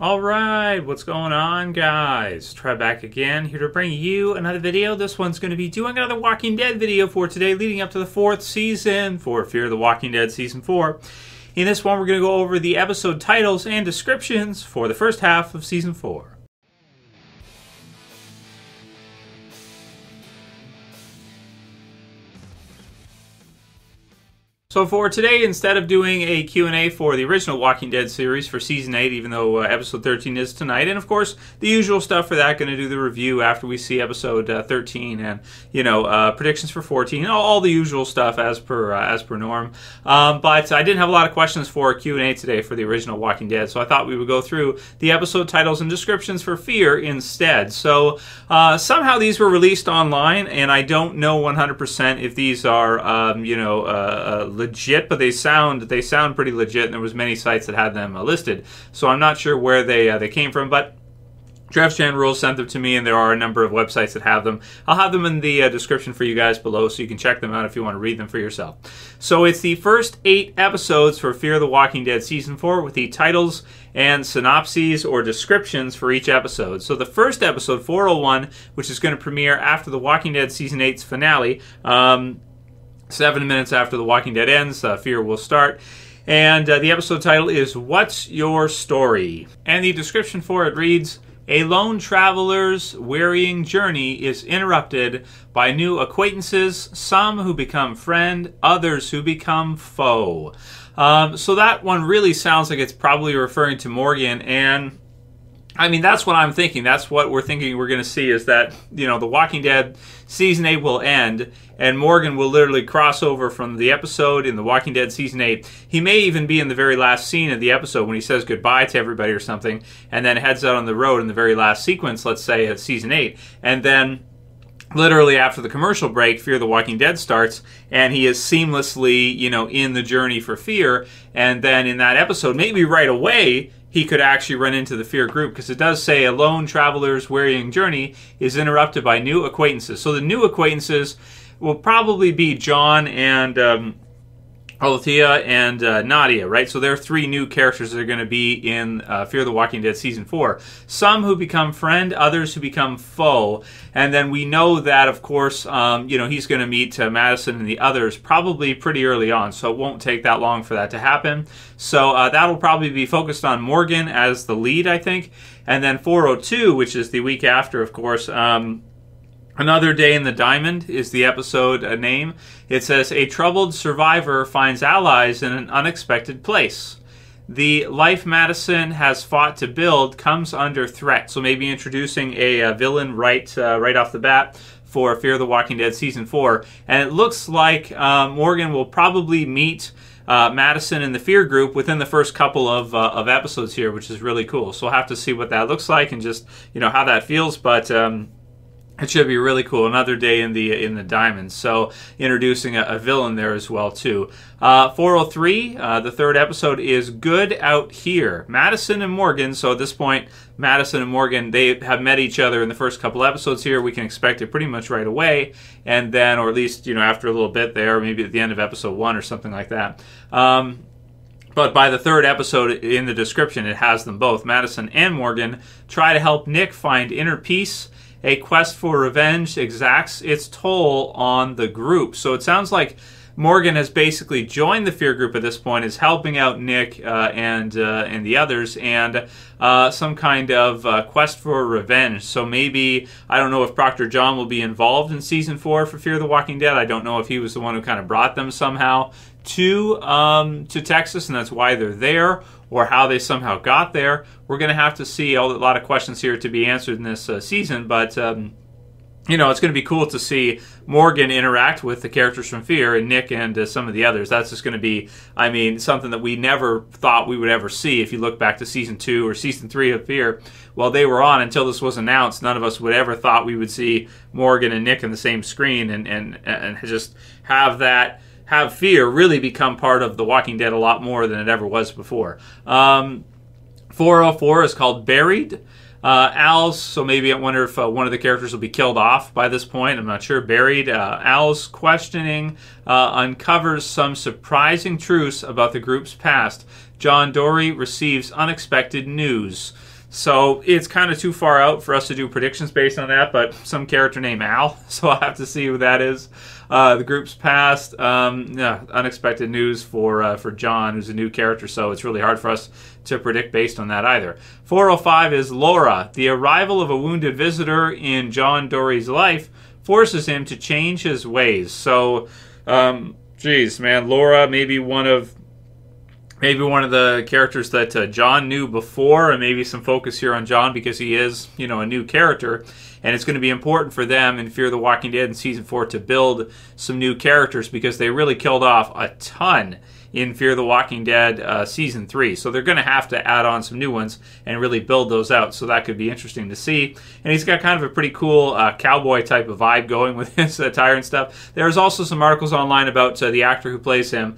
Alright, what's going on, guys? Trev back again, here to bring you another video. This one's going to be doing another Walking Dead video for today, leading up to the 4th season for Fear the Walking Dead Season 4. In this one, we're going to go over the episode titles and descriptions for the first half of Season 4. So for today, instead of doing a Q&A for the original Walking Dead series for Season 8, even though Episode 13 is tonight, and of course, the usual stuff for that, going to do the review after we see Episode 13, and, predictions for 14, all the usual stuff as per norm. But I didn't have a lot of questions for Q&A today for the original Walking Dead, so I thought we would go through the episode titles and descriptions for Fear instead. So somehow these were released online, and I don't know 100% if these are, legit, but they sound pretty legit, and there was many sites that had them listed, so I'm not sure where they came from, but Trev's Channel Rules sent them to me, and there are a number of websites that have them. I'll have them in the description for you guys below, so you can check them out if you want to read them for yourself. So it's the first 8 episodes for Fear the Walking Dead Season 4 with the titles and synopses or descriptions for each episode. So the first episode, 401, which is going to premiere after the Walking Dead Season 8's finale, 7 minutes after The Walking Dead ends, Fear will start. And the episode title is What's Your Story? And the description for it reads, a lone traveler's wearying journey is interrupted by new acquaintances, some who become friend, others who become foe. So that one really sounds like it's probably referring to Morgan, and I mean, that's what I'm thinking. That's what we're thinking we're going to see, is that, The Walking Dead Season 8 will end, and Morgan will literally cross over from the episode in The Walking Dead Season 8. He may even be in the very last scene of the episode when he says goodbye to everybody or something, and then heads out on the road in the very last sequence, let's say, of Season 8. And then literally after the commercial break, Fear the Walking Dead starts, and he is seamlessly, in the journey for Fear. And then in that episode, maybe right away, he could actually run into the Fear group, because it does say a lone traveler's wearying journey is interrupted by new acquaintances. So the new acquaintances will probably be John and Althea and Nadia, right? So there are 3 new characters that are going to be in Fear the Walking Dead Season 4. Some who become friend, others who become foe. And then we know that, of course, he's going to meet Madison and the others probably pretty early on, so it won't take that long for that to happen. So that'll probably be focused on Morgan as the lead, I think. And then 402, which is the week after, of course, Another Day in the Diamond is the episode name. It says, a troubled survivor finds allies in an unexpected place. The life Madison has fought to build comes under threat. So maybe introducing a villain right off the bat for Fear the Walking Dead Season 4. And it looks like Morgan will probably meet Madison and the Fear group within the first couple of episodes here, which is really cool. So we'll have to see what that looks like and just, how that feels. But it should be really cool. Another Day in the Diamond. So introducing a villain there as well too. 403, the 3rd episode, is Good Out Here. Madison and Morgan. So at this point, Madison and Morgan, they have met each other in the first couple episodes here. We can expect it pretty much right away, and then, or at least after a little bit there, maybe at the end of episode 1 or something like that. But by the 3rd episode, in the description, it has them both. Madison and Morgan try to help Nick find inner peace. A quest for revenge exacts its toll on the group. So it sounds like Morgan has basically joined the Fear group at this point, is helping out Nick and the others, and some kind of quest for revenge. So maybe, I don't know if Dr. John will be involved in Season 4 for Fear the Walking Dead. I don't know if he was the one who kind of brought them somehow to Texas, and that's why they're there, or how they somehow got there. We're going to have to see. A lot of questions here to be answered in this season, but it's going to be cool to see Morgan interact with the characters from Fear and Nick and some of the others. That's just going to be, something that we never thought we would ever see. If you look back to Season 2 or Season 3 of Fear, while they were on until this was announced, none of us would ever thought we would see Morgan and Nick in the same screen and just have Fear really become part of The Walking Dead a lot more than it ever was before. 404 is called Buried. Al's, so maybe I wonder if one of the characters will be killed off by this point. I'm not sure. Buried. Al's questioning uncovers some surprising truths about the group's past. John Dorie receives unexpected news. So it's kind of too far out for us to do predictions based on that, but some character named Al, so I'll have to see who that is. The group's past, unexpected news for John, who's a new character, so it's really hard for us to predict based on that either. 405 is Laura. The arrival of a wounded visitor in John Dorie's life forces him to change his ways. So, geez, man, Laura, maybe one of the characters that John knew before, and maybe some focus here on John because he is, a new character. And it's going to be important for them in Fear the Walking Dead in Season 4 to build some new characters because they really killed off a ton in Fear the Walking Dead Season 3. So they're going to have to add on some new ones and really build those out. So that could be interesting to see. And he's got kind of a pretty cool cowboy type of vibe going with his attire and stuff. There's also some articles online about the actor who plays him.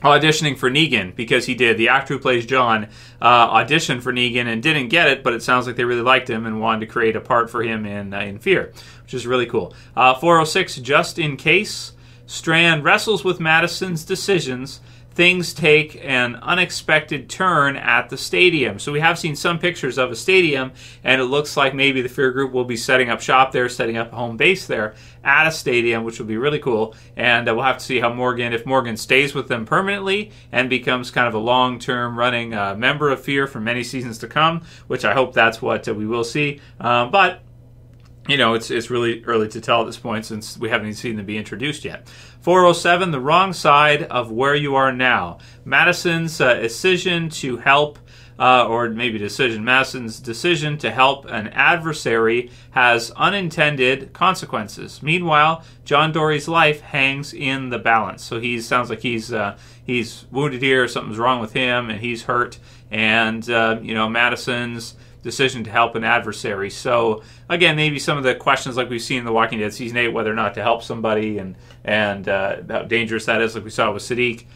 Auditioning for Negan, because he did. The actor who plays John auditioned for Negan and didn't get it, but it sounds like they really liked him and wanted to create a part for him in Fear, which is really cool. 406, just in case. Strand wrestles with Madison's decisions. Things take an unexpected turn at the stadium. So we have seen some pictures of a stadium, and it looks like maybe the Fear group will be setting up shop there, setting up a home base there at a stadium, which will be really cool. And we'll have to see how if Morgan stays with them permanently and becomes kind of a long-term running member of Fear for many seasons to come, which I hope that's what we will see. But it's really early to tell at this point since we haven't even seen them be introduced yet. 407, the wrong side of where you are now. Madison's decision to help, Madison's decision to help an adversary has unintended consequences. Meanwhile, John Dorie's life hangs in the balance. So sounds like he's wounded here, something's wrong with him, and he's hurt. And, Madison's decision to help an adversary. So again, maybe some of the questions like we've seen in The Walking Dead Season 8, whether or not to help somebody and how dangerous that is, like we saw with Sadiq.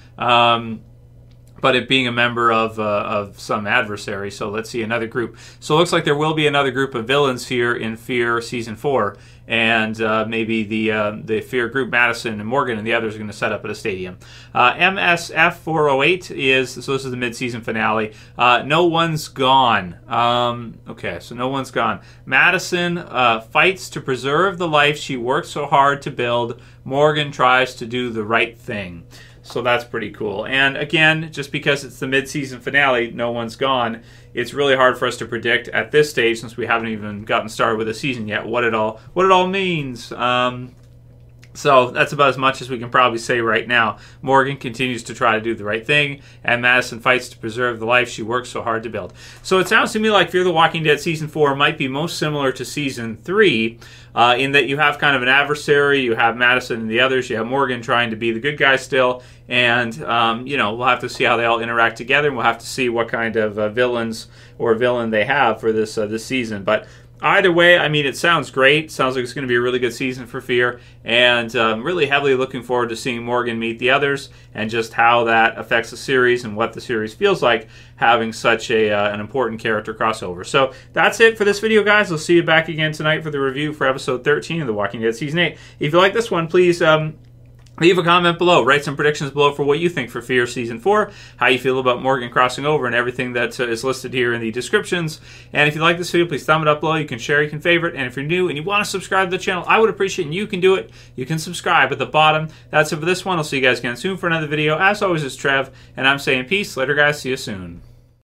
But it being a member of some adversary. So let's see another group. So it looks like there will be another group of villains here in Fear Season 4. And maybe the Fear group, Madison and Morgan and the others are going to set up at a stadium. MSF 408 so this is the mid-season finale. No one's gone. Okay, so no one's gone. Madison fights to preserve the life she worked so hard to build. Morgan tries to do the right thing. So that's pretty cool. And again, just because it's the mid-season finale, no one's gone, it's really hard for us to predict at this stage, since we haven't even gotten started with the season yet, what it all means. So that's about as much as we can probably say right now. Morgan continues to try to do the right thing, and Madison fights to preserve the life she worked so hard to build. So it sounds to me like Fear the Walking Dead Season 4 might be most similar to Season 3, in that you have kind of an adversary, you have Madison and the others, you have Morgan trying to be the good guy still, and we'll have to see how they all interact together, and we'll have to see what kind of villains or villain they have for this season. But either way, I mean, it sounds great. Sounds like it's going to be a really good season for Fear, and really heavily looking forward to seeing Morgan meet the others and just how that affects the series and what the series feels like having such an important character crossover. So that's it for this video, guys. I'll see you back again tonight for the review for episode 13 of The Walking Dead Season 8. If you like this one, please leave a comment below. Write some predictions below for what you think for Fear Season 4, how you feel about Morgan crossing over, and everything that is listed here in the descriptions. And if you like this video, please thumb it up below. You can share, you can favorite, and if you're new and you want to subscribe to the channel, I would appreciate it, and you can do it. You can subscribe at the bottom. That's it for this one. I'll see you guys again soon for another video. As always, it's Trev, and I'm saying peace. Later, guys. See you soon.